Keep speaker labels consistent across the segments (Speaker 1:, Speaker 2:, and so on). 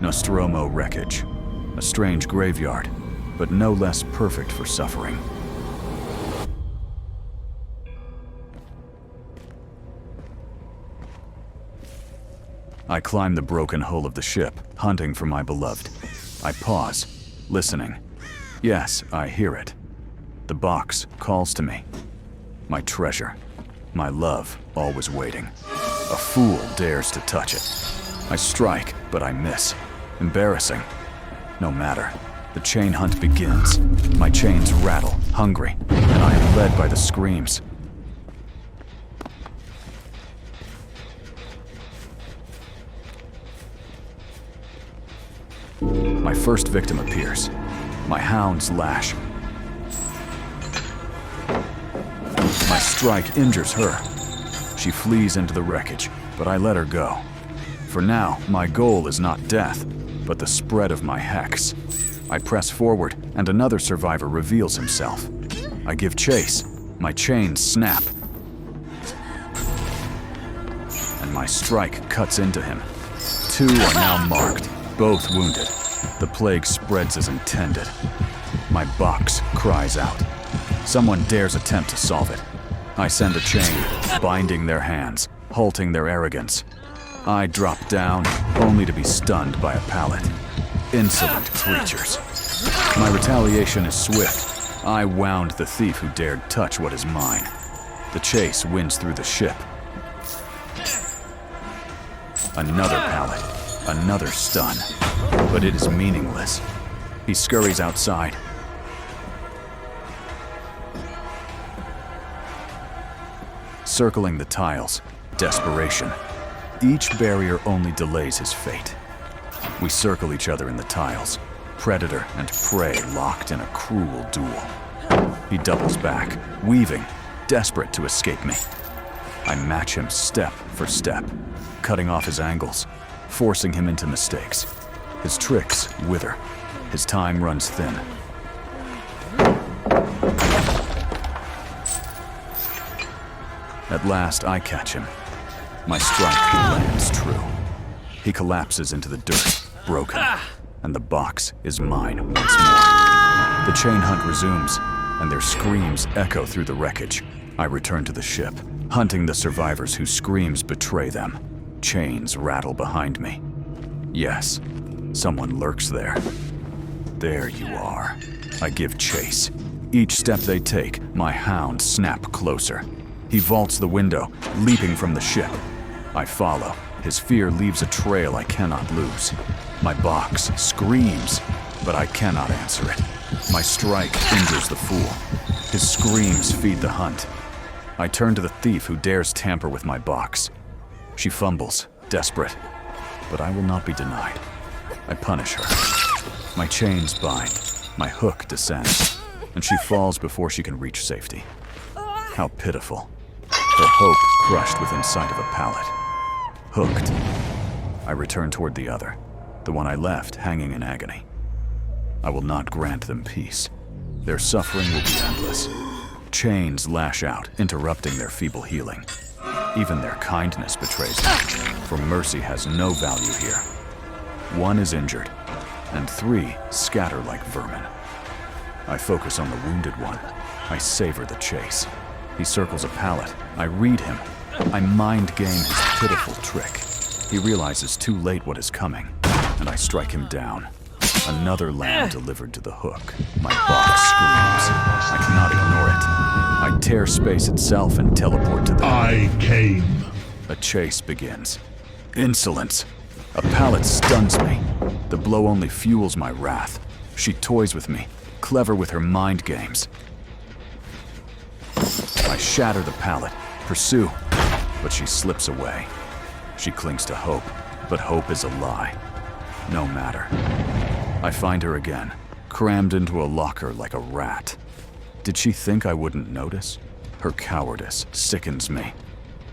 Speaker 1: Nostromo wreckage. A strange graveyard, but no less perfect for suffering. I climb the broken hull of the ship, hunting for my beloved. I pause, listening. Yes, I hear it. The box calls to me. My treasure, my love, always waiting. A fool dares to touch it. I strike, but I miss. Embarrassing. No matter. The chain hunt begins. My chains rattle, hungry, and I am led by the screams. My first victim appears. My hounds lash. My strike injures her. She flees into the wreckage, but I let her go. For now, my goal is not death, but the spread of my hex. I press forward, and another survivor reveals himself. I give chase. My chains snap. And my strike cuts into him. 2 are now marked, both wounded. The plague spreads as intended. My box cries out. Someone dares attempt to solve it. I send a chain, binding their hands, halting their arrogance. I drop down, only to be stunned by a pallet. Insolent creatures. My retaliation is swift. I wound the thief who dared touch what is mine. The chase wins through the ship. Another pallet, another stun. But it is meaningless. He scurries outside. Circling the tiles, desperation. Each barrier only delays his fate. We circle each other in the tiles, predator and prey locked in a cruel duel. He doubles back, weaving, desperate to escape me. I match him step for step, cutting off his angles, forcing him into mistakes. His tricks wither. His time runs thin. At last, I catch him. My strike lands true. He collapses into the dirt, broken, and the box is mine once more. The chain hunt resumes, and their screams echo through the wreckage. I return to the ship, hunting the survivors whose screams betray them. Chains rattle behind me. Yes, someone lurks there. There you are. I give chase. Each step they take, my hounds snap closer. He vaults the window, leaping from the ship. I follow. His fear leaves a trail I cannot lose. My box screams, but I cannot answer it. My strike injures the fool. His screams feed the hunt. I turn to the thief who dares tamper with my box. She fumbles, desperate, but I will not be denied. I punish her. My chains bind, my hook descends, and she falls before she can reach safety. How pitiful. Her hope crushed within sight of a pallet. Hooked. I return toward the other, the one I left hanging in agony. I will not grant them peace. Their suffering will be endless. Chains lash out, interrupting their feeble healing. Even their kindness betrays them, for mercy has no value here. 1 is injured, and 3 scatter like vermin. I focus on the wounded one. I savor the chase. He circles a pallet. I read him. I mind game his pitiful trick. He realizes too late what is coming, and I strike him down. Another lamb delivered to the hook. My box screams. I cannot ignore it. I tear space itself and teleport to the...
Speaker 2: I came.
Speaker 1: A chase begins. Insolence. A pallet stuns me. The blow only fuels my wrath. She toys with me, clever with her mind games. I shatter the pallet, pursue, but she slips away. She clings to hope, but hope is a lie. No matter. I find her again, crammed into a locker like a rat. Did she think I wouldn't notice? Her cowardice sickens me.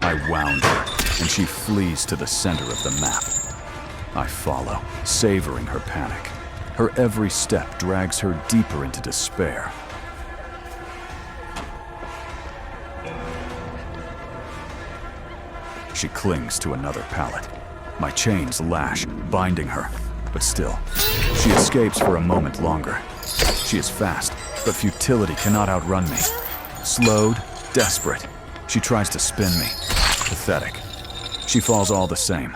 Speaker 1: I wound her, and she flees to the center of the map. I follow, savoring her panic. Her every step drags her deeper into despair. She clings to another pallet. My chains lash, binding her. But still, she escapes for a moment longer. She is fast, but futility cannot outrun me. Slowed, desperate, she tries to spin me. Pathetic. She falls all the same.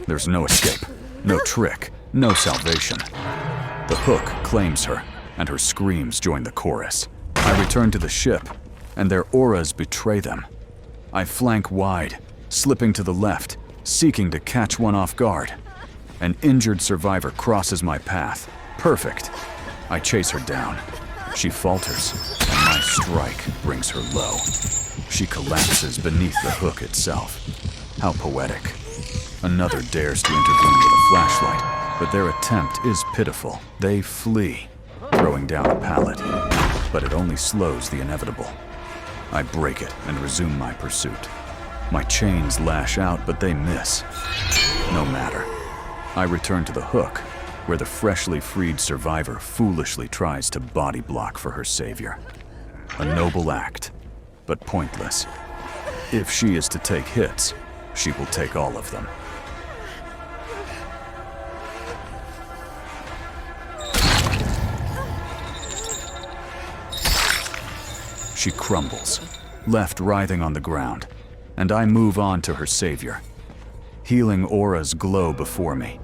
Speaker 1: There's no escape, no trick, no salvation. The hook claims her, and her screams join the chorus. I return to the ship, and their auras betray them. I flank wide, slipping to the left, seeking to catch one off guard. An injured survivor crosses my path. Perfect. I chase her down. She falters, and my strike brings her low. She collapses beneath the hook itself. How poetic. Another dares to intervene with a flashlight, but their attempt is pitiful. They flee, throwing down a pallet, but it only slows the inevitable. I break it and resume my pursuit. My chains lash out, but they miss. No matter. I return to the hook, where the freshly freed survivor foolishly tries to body block for her savior. A noble act, but pointless. If she is to take hits, she will take all of them. She crumbles, left writhing on the ground, and I move on to her savior. Healing auras glow before me.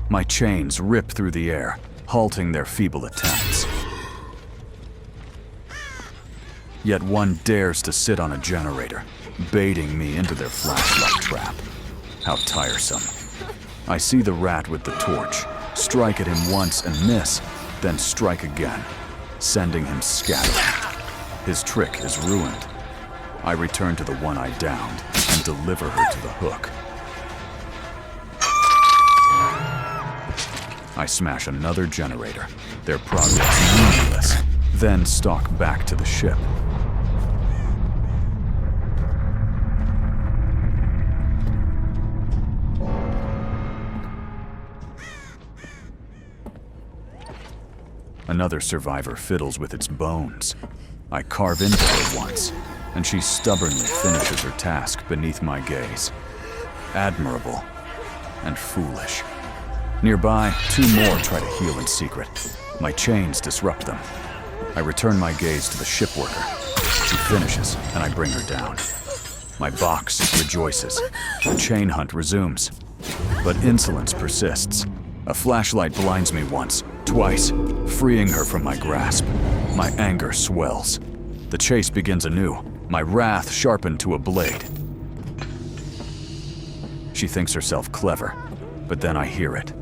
Speaker 1: My chains rip through the air, halting their feeble attempts. Yet one dares to sit on a generator, baiting me into their flashlight trap. How tiresome. I see the rat with the torch, strike at him once and miss, then strike again, sending him scattering. His trick is ruined. I return to the one I downed and deliver her to the hook. I smash another generator, their progress meaningless, then stalk back to the ship. Another survivor fiddles with its bones. I carve into her once, and she stubbornly finishes her task beneath my gaze. Admirable and foolish. Nearby, two more try to heal in secret. My chains disrupt them. I return my gaze to the ship worker. She finishes, and I bring her down. My box rejoices. The chain hunt resumes. But insolence persists. A flashlight blinds me once, twice, freeing her from my grasp. My anger swells. The chase begins anew, my wrath sharpened to a blade. She thinks herself clever, but then I hear it.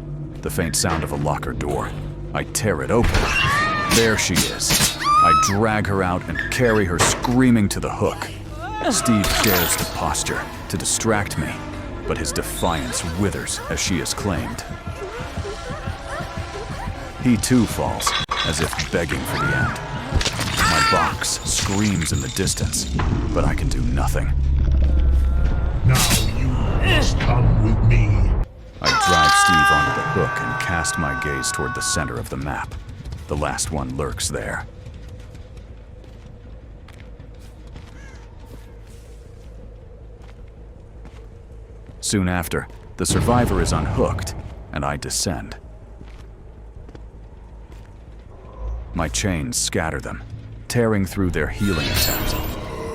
Speaker 1: The faint sound of a locker door. I tear it open. There she is. I drag her out and carry her screaming to the hook. Steve dares to posture, to distract me, but his defiance withers as she is claimed. He too falls, as if begging for the end. My box screams in the distance, but I can do nothing.
Speaker 2: Now you must come with me.
Speaker 1: I drive Steve onto the hook and cast my gaze toward the center of the map. The last one lurks there. Soon after, the survivor is unhooked, and I descend. My chains scatter them, tearing through their healing attempt.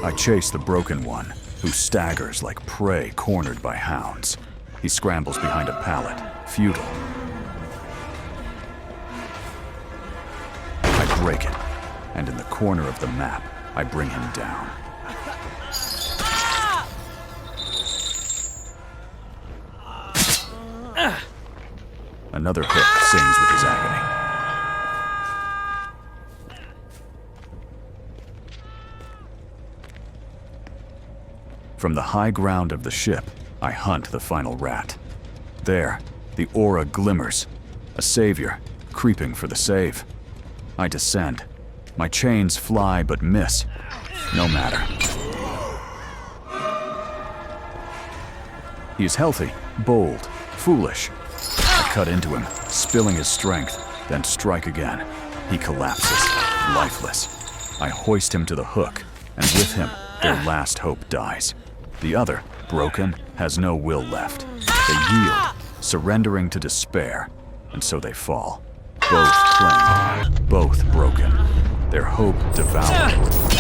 Speaker 1: I chase the broken one, who staggers like prey cornered by hounds. He scrambles behind a pallet, futile. I break it, and in the corner of the map, I bring him down. Another hook sings with his agony. From the high ground of the ship, I hunt the final rat. There, the aura glimmers, a savior, creeping for the save. I descend. My chains fly but miss. No matter. He is healthy, bold, foolish. I cut into him, spilling his strength, then strike again. He collapses, lifeless. I hoist him to the hook, and with him, their last hope dies. The other, broken, has no will left. They yield, surrendering to despair, and so they fall. Both cling, both broken, their hope devoured.